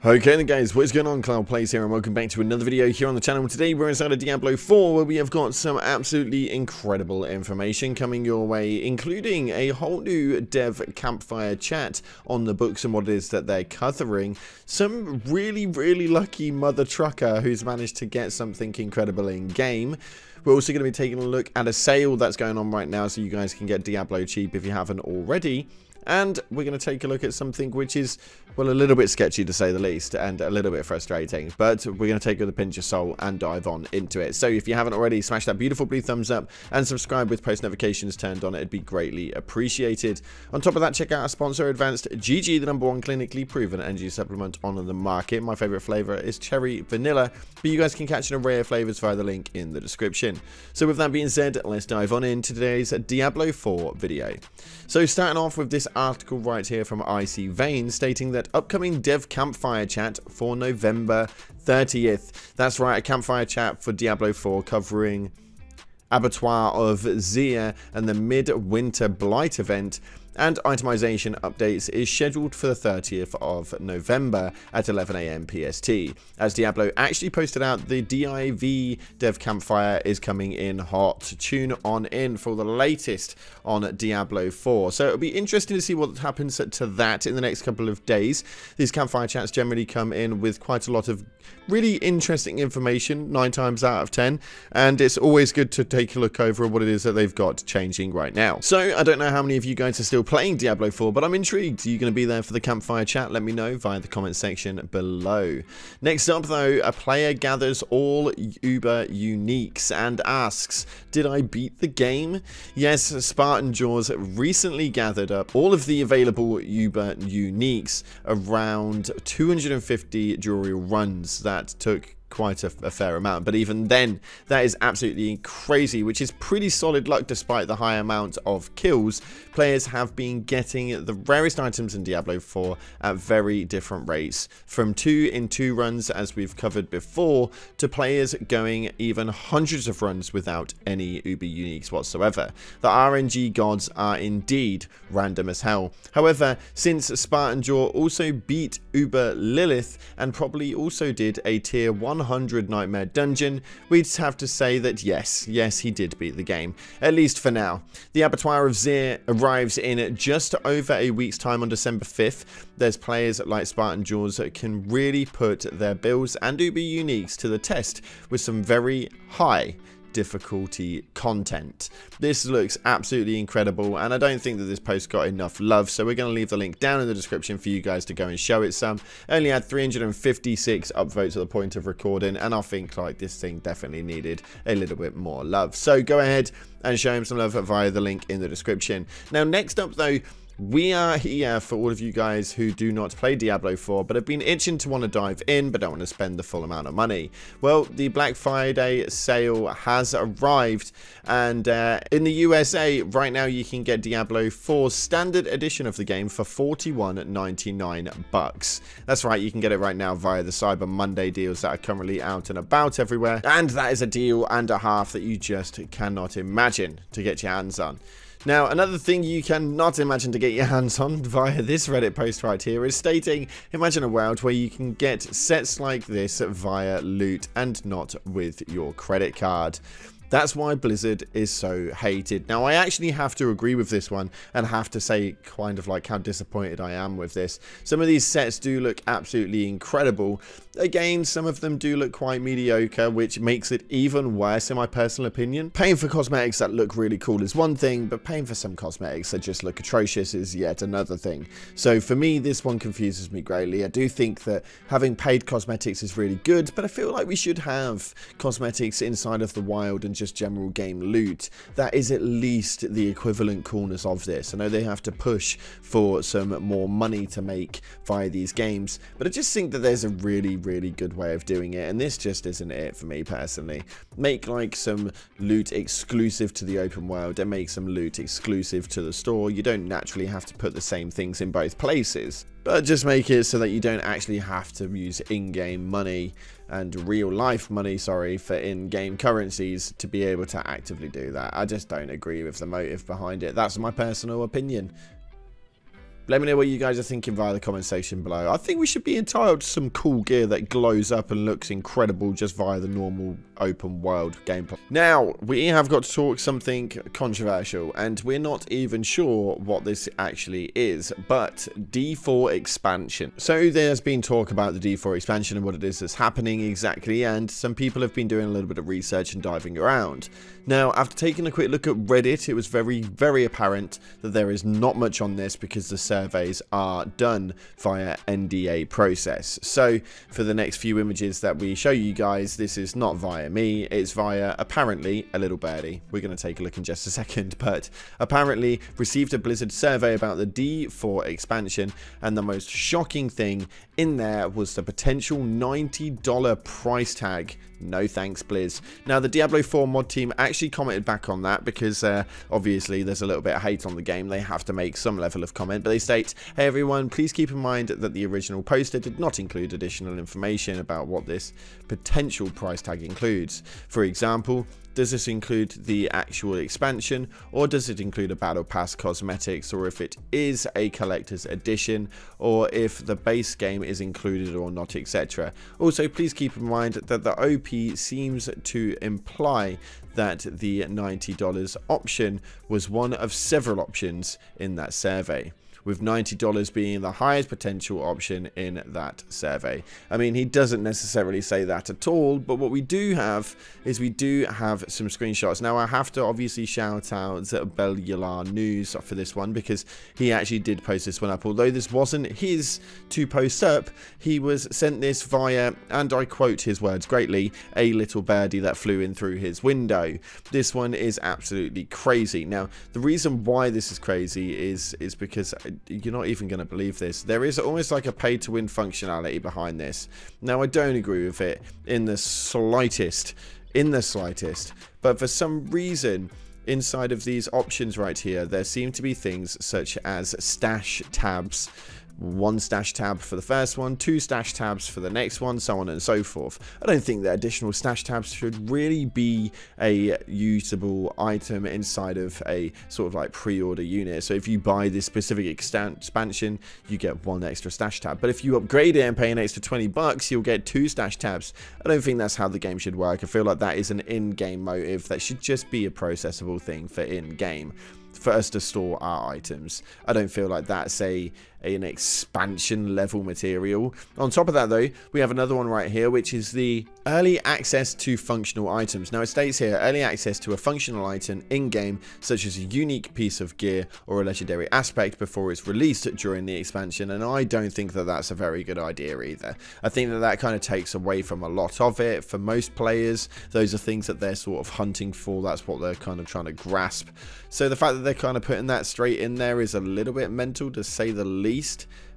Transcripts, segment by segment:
Okay then guys, what is going on? Cloud Plays here and welcome back to another video here on the channel. Today we're inside of Diablo 4 where we have got some absolutely incredible information coming your way, including a whole new dev campfire chat on the books and what it is that they're covering, some really lucky mother trucker who's managed to get something incredible in game. We're also going to be taking a look at a sale that's going on right now so you guys can get Diablo cheap if you haven't already. And we're going to take a look at something which is, well, a little bit sketchy to say the least, and a little bit frustrating. But we're going to take it with a pinch of salt and dive on into it. So if you haven't already, smash that beautiful blue thumbs up and subscribe with post notifications turned on. It'd be greatly appreciated. On top of that, check out our sponsor, Advanced GG, the #1 clinically proven energy supplement on the market. My favorite flavor is cherry vanilla, but you guys can catch an array of flavors via the link in the description. So with that being said, let's dive on into today's Diablo 4 video. So starting off with this article right here from Icy Vein stating that upcoming dev campfire chat for November 30th. That's right, a campfire chat for Diablo 4 covering Abattoir of Zir and the Midwinter Blight event. And itemization updates is scheduled for the 30th of November at 11 AM PST. As Diablo actually posted out, the DIV dev campfire is coming in hot. Tune on in for the latest on Diablo 4. So it'll be interesting to see what happens to that in the next couple of days. These campfire chats generally come in with quite a lot of really interesting information, 9 times out of 10. And it's always good to take a look over what it is that they've got changing right now. So I don't know how many of you guys are still playing Diablo 4, but I'm intrigued. Are you going to be there for the campfire chat? Let me know via the comment section below. Next up though, a player gathers all Uber uniques and asks, did I beat the game? Yes, Spartan Jaws recently gathered up all of the available Uber uniques, around 250 dual runs. That took quite a fair amount, but even then that is absolutely crazy, which is pretty solid luck. Despite the high amount of kills, players have been getting the rarest items in Diablo 4 at very different rates, from 2 in 2 runs as we've covered before, to players going even hundreds of runs without any Uber uniques whatsoever. The RNG gods are indeed random as hell. However, since Spartan Jaw also beat Uber Lilith and probably also did a tier 100 Nightmare Dungeon, we'd have to say that yes, he did beat the game, at least for now. The Abattoir of Zir arrives in just over a week's time on December 5th. There's players like Spartan Jaws that can really put their builds and Uber uniques to the test with some very high difficulty content. This looks absolutely incredible, and I don't think that this post got enough love, so we're going to leave the link down in the description for you guys to go and show it some. Only had 356 upvotes at the point of recording, and I think like this thing definitely needed a little bit more love, so go ahead and show him some love via the link in the description. Now next up though, we are here for all of you guys who do not play Diablo 4 but have been itching to want to dive in but don't want to spend the full amount of money. Well, the Black Friday sale has arrived, and in the USA right now you can get Diablo 4 standard edition of the game for $41.99. That's right, you can get it right now via the Cyber Monday deals that are currently out and about everywhere, and that is a deal and a half that you just cannot imagine to get your hands on. Now, another thing you cannot imagine to get your hands on via this Reddit post right here is stating, imagine a world where you can get sets like this via loot and not with your credit card. That's why Blizzard is so hated. Now, I actually have to agree with this one and have to say kind of like how disappointed I am with this. Some of these sets do look absolutely incredible. Again, some of them do look quite mediocre, which makes it even worse in my personal opinion. Paying for cosmetics that look really cool is one thing, but paying for some cosmetics that just look atrocious is yet another thing. So for me, this one confuses me greatly. I do think that having paid cosmetics is really good, but I feel like we should have cosmetics inside of the wild and just general game loot that is at least the equivalent coolness of this. I know they have to push for some more money to make via these games, but I just think that there's a really good way of doing it, and this just isn't it for me personally. Make like some loot exclusive to the open world and make some loot exclusive to the store. You don't naturally have to put the same things in both places, but just make it so that you don't actually have to use in-game money and real life money, sorry, for in-game currencies to be able to actively do that. I just don't agree with the motive behind it. That's my personal opinion. Let me know what you guys are thinking via the comment section below. I think we should be entitled to some cool gear that glows up and looks incredible just via the normal open world gameplay. Now, we have got to talk something controversial, and we're not even sure what this actually is, but D4 expansion. So there's been talk about the D4 expansion and what it is that's happening exactly, and some people have been doing a little bit of research and diving around. Now, after taking a quick look at Reddit, it was very apparent that there is not much on this because the surveys are done via NDA process. So for the next few images that we show you guys, this is not via me, it's via apparently a little birdie. We're going to take a look in just a second, but apparently received a Blizzard survey about the D4 expansion, and the most shocking thing in there was the potential $90 price tag. No thanks, Blizz. Now, the Diablo 4 mod team actually commented back on that because obviously there's a little bit of hate on the game. They have to make some level of comment, but they state, hey everyone, please keep in mind that the original poster did not include additional information about what this potential price tag includes. For example, does this include the actual expansion, or does it include a battle pass cosmetics, or if it is a collector's edition, or if the base game is included or not, etc. Also, please keep in mind that the OP seems to imply that the $90 option was one of several options in that survey, with $90 being the highest potential option in that survey. I mean, he doesn't necessarily say that at all, but what we do have is we do have some screenshots. Now, I have to obviously shout out Bellular News for this one because he actually did post this one up. Although this wasn't his to post up, he was sent this via, and I quote his words greatly, a little birdie that flew in through his window. This one is absolutely crazy. Now, the reason why this is crazy is because you're not even going to believe this. There is almost like a pay-to-win functionality behind this. Now, I don't agree with it in the slightest, but for some reason, inside of these options right here, there seem to be things such as stash tabs. One stash tab for the first one, 2 stash tabs for the next one, so on and so forth. I don't think that additional stash tabs should really be a usable item inside of a sort of like pre-order unit. So if you buy this specific expansion, you get 1 extra stash tab. But if you upgrade it and pay an extra $20, you'll get 2 stash tabs. I don't think that's how the game should work. I feel like that is an in-game motive that should just be a processable thing for in-game, for us to store our items. I don't feel like that's an expansion level material. On top of that though, we have another one right here, which is the early access to functional items. Now it states here, early access to a functional item in-game, such as a unique piece of gear or a legendary aspect before it's released during the expansion, and I don't think that that's a very good idea either. I think that that kind of takes away from a lot of it. For most players, those are things that they're sort of hunting for. That's what they're kind of trying to grasp. So the fact that they're kind of putting that straight in there is a little bit mental, to say the least.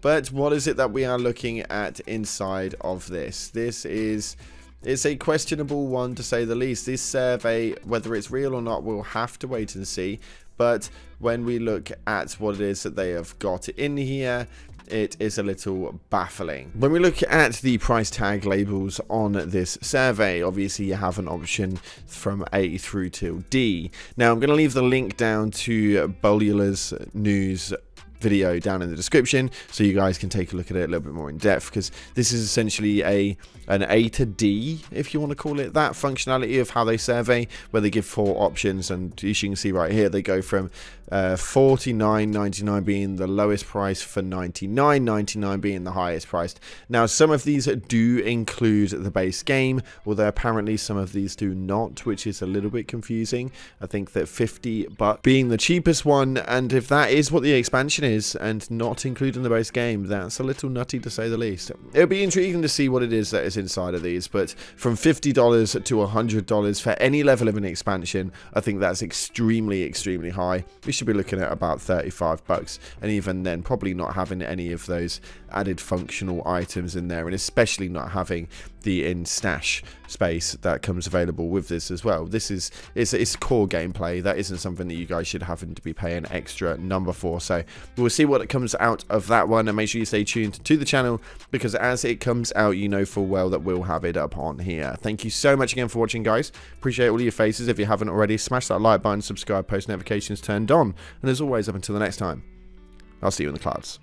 But what is it that we are looking at inside of this? It's a questionable one, to say the least. This survey, whether it's real or not, we'll have to wait and see. But when we look at what it is that they have got in here, it is a little baffling. When we look at the price tag labels on this survey, obviously you have an option from A through till D. Now I'm going to leave the link down to Bellular's News video down in the description so you guys can take a look at it a little bit more in depth, because this is essentially an A to D, if you want to call it that, functionality of how they survey, where they give 4 options, and as you can see right here, they go from $49.99 being the lowest price, for $99.99 being the highest priced. Now some of these do include the base game, although apparently some of these do not, which is a little bit confusing. I think that $50 being the cheapest one, and if that is what the expansion is and not including the base game, that's a little nutty, to say the least. It'll be intriguing to see what it is that is inside of these, but from $50 to $100 for any level of an expansion, I think that's extremely high. We should be looking at about $35, and even then probably not having any of those added functional items in there, and especially not having the in stash space that comes available with this as well. This is it's core gameplay. That isn't something that you guys should have to be paying extra number for. So we'll see what comes out of that one, and make sure you stay tuned to the channel, because as it comes out, you know full well that we'll have it up on here. Thank you so much again for watching, guys. Appreciate all your faces. If you haven't already, smash that like button, subscribe, post notifications turned on, and as always, up until the next time, I'll see you in the clouds.